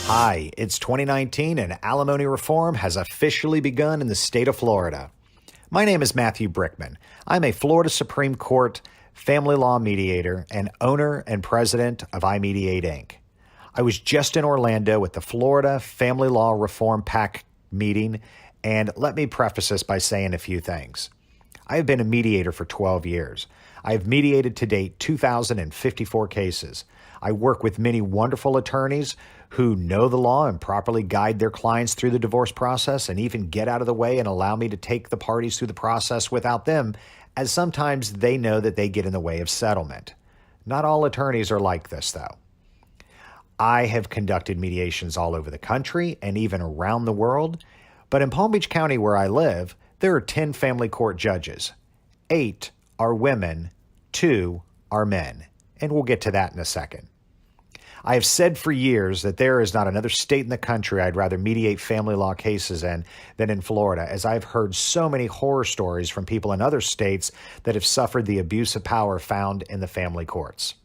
Hi, it's 2019 and alimony reform has officially begun in the state of Florida. My name is Matthew Brickman. I'm a Florida Supreme Court family law mediator and owner and president of iMediate, Inc. I was just in Orlando with the Florida Family Law Reform PAC meeting, and let me preface this by saying a few things. I have been a mediator for 12 years. I have mediated to date 2,054 cases. I work with many wonderful attorneys who know the law and properly guide their clients through the divorce process and even get out of the way and allow me to take the parties through the process without them, as sometimes they know that they get in the way of settlement. Not all attorneys are like this, though. I have conducted mediations all over the country and even around the world, but in Palm Beach County, where I live, there are 10 family court judges. 8 are women, 2 are men, and we'll get to that in a second. I have said for years that there is not another state in the country I'd rather mediate family law cases in than in Florida, as I've heard so many horror stories from people in other states that have suffered the abuse of power found in the family courts.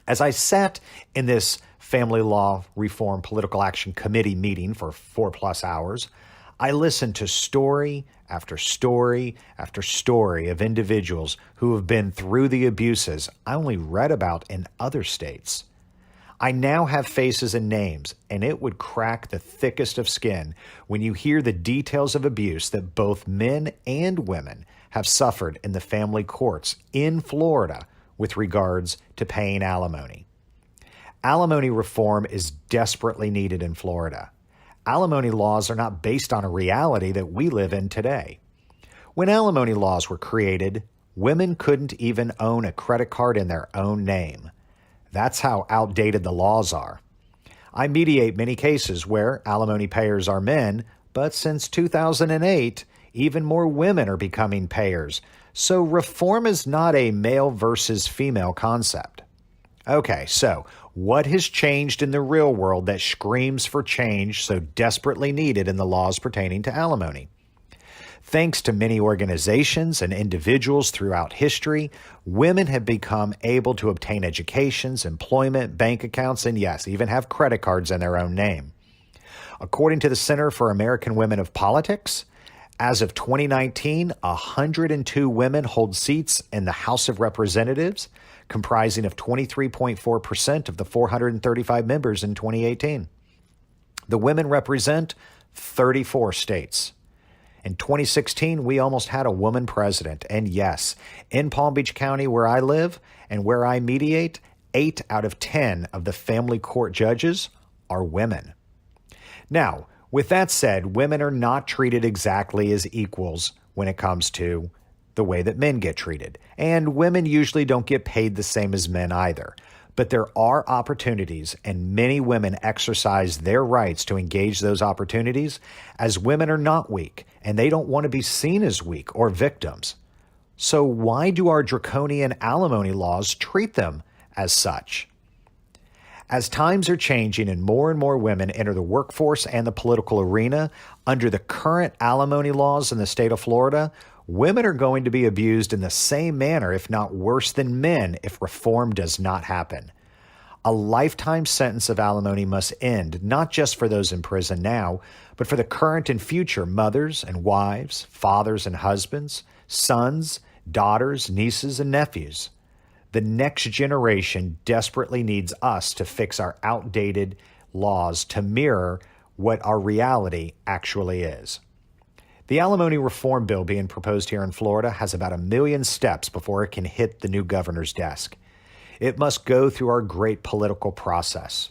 As I sat in this Family Law Reform Political Action Committee meeting for 4+ hours, I listened to story after story after story of individuals who have been through the abuses I only read about in other states. I now have faces and names, and it would crack the thickest of skin when you hear the details of abuse that both men and women have suffered in the family courts in Florida with regards to paying alimony. Alimony reform is desperately needed in Florida. Alimony laws are not based on a reality that we live in today. When alimony laws were created, women couldn't even own a credit card in their own name. That's how outdated the laws are. I mediate many cases where alimony payers are men, but since 2008, even more women are becoming payers. So reform is not a male versus female concept. Okay, so what has changed in the real world that screams for change so desperately needed in the laws pertaining to alimony? Thanks to many organizations and individuals throughout history, women have become able to obtain educations, employment, bank accounts, and yes, even have credit cards in their own name. According to the Center for American Women of Politics, as of 2019, 102 women hold seats in the House of Representatives, comprising of 23.4% of the 435 members in 2018. The women represent 34 states. In 2016, we almost had a woman president. And yes, in Palm Beach County, where I live and where I mediate, 8 out of 10 of the family court judges are women. Now, with that said, women are not treated exactly as equals when it comes to the way that men get treated. And women usually don't get paid the same as men either. But there are opportunities, and many women exercise their rights to engage those opportunities, as women are not weak, and they don't want to be seen as weak or victims. So why do our draconian alimony laws treat them as such? As times are changing and more women enter the workforce and the political arena, under the current alimony laws in the state of Florida, women are going to be abused in the same manner, if not worse than men, if reform does not happen. A lifetime sentence of alimony must end, not just for those in prison now, but for the current and future mothers and wives, fathers and husbands, sons, daughters, nieces, and nephews. The next generation desperately needs us to fix our outdated laws to mirror what our reality actually is. The alimony reform bill being proposed here in Florida has about 1 million steps before it can hit the new governor's desk. It must go through our great political process.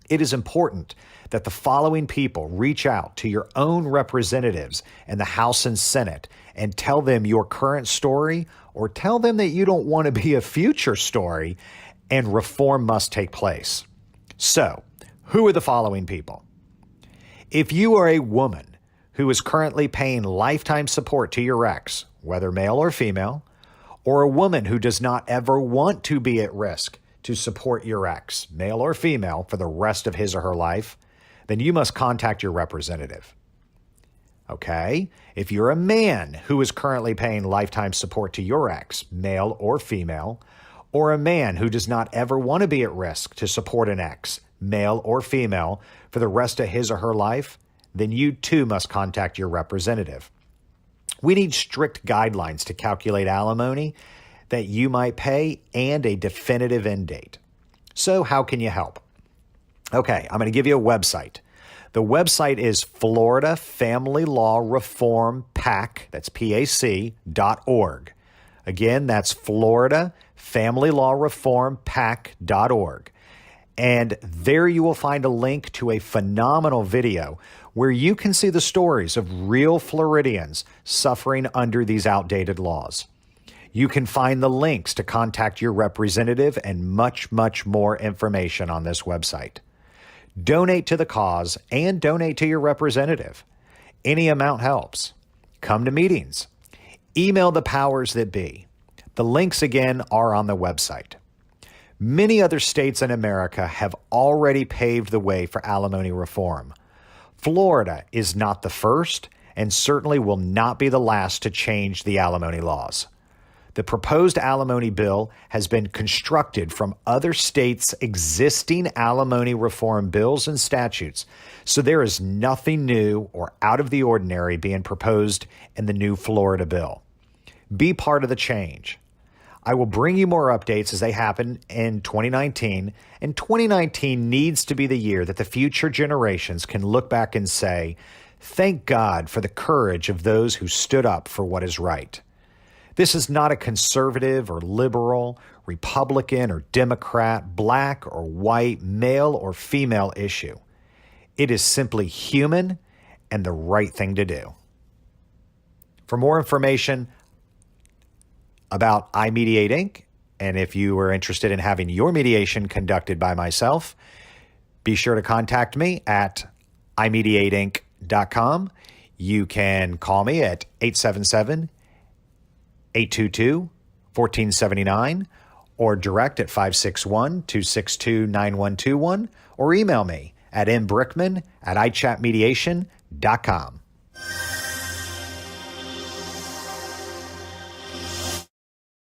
It is important that the following people reach out to your own representatives in the House and Senate and tell them your current story, or tell them that you don't want to be a future story, and reform must take place. So, who are the following people? If you are a woman who is currently paying lifetime support to your ex, whether male or female, or a woman who does not ever want to be at risk to support your ex, male or female, for the rest of his or her life, then you must contact your representative. Okay? If you're a man who is currently paying lifetime support to your ex, male or female, or a man who does not ever want to be at risk to support an ex, male or female, for the rest of his or her life, then you too must contact your representative. We need strict guidelines to calculate alimony that you might pay and a definitive end date. So how can you help? Okay, I'm going to give you a website. The website is Florida Family Law Reform PAC, that's PAC.org. Again, that's Florida Family Law Reform PAC.org. And there you will find a link to a phenomenal video where you can see the stories of real Floridians suffering under these outdated laws. You can find the links to contact your representative and much, much more information on this website. Donate to the cause and donate to your representative. Any amount helps. Come to meetings. Email the powers that be. The links again are on the website. Many other states in America have already paved the way for alimony reform. Florida is not the first and certainly will not be the last to change the alimony laws. The proposed alimony bill has been constructed from other states' existing alimony reform bills and statutes, so there is nothing new or out of the ordinary being proposed in the new Florida bill. Be part of the change. I will bring you more updates as they happen in 2019, and 2019 needs to be the year that the future generations can look back and say, thank God for the courage of those who stood up for what is right. This is not a conservative or liberal, Republican or Democrat, black or white, male or female issue. It is simply human and the right thing to do. For more information about iMediate Inc., and if you are interested in having your mediation conducted by myself, be sure to contact me at iMediateinc.com. You can call me at 877-822-1479 or direct at 561-262-9121 or email me at mbrickman@ichatmediation.com.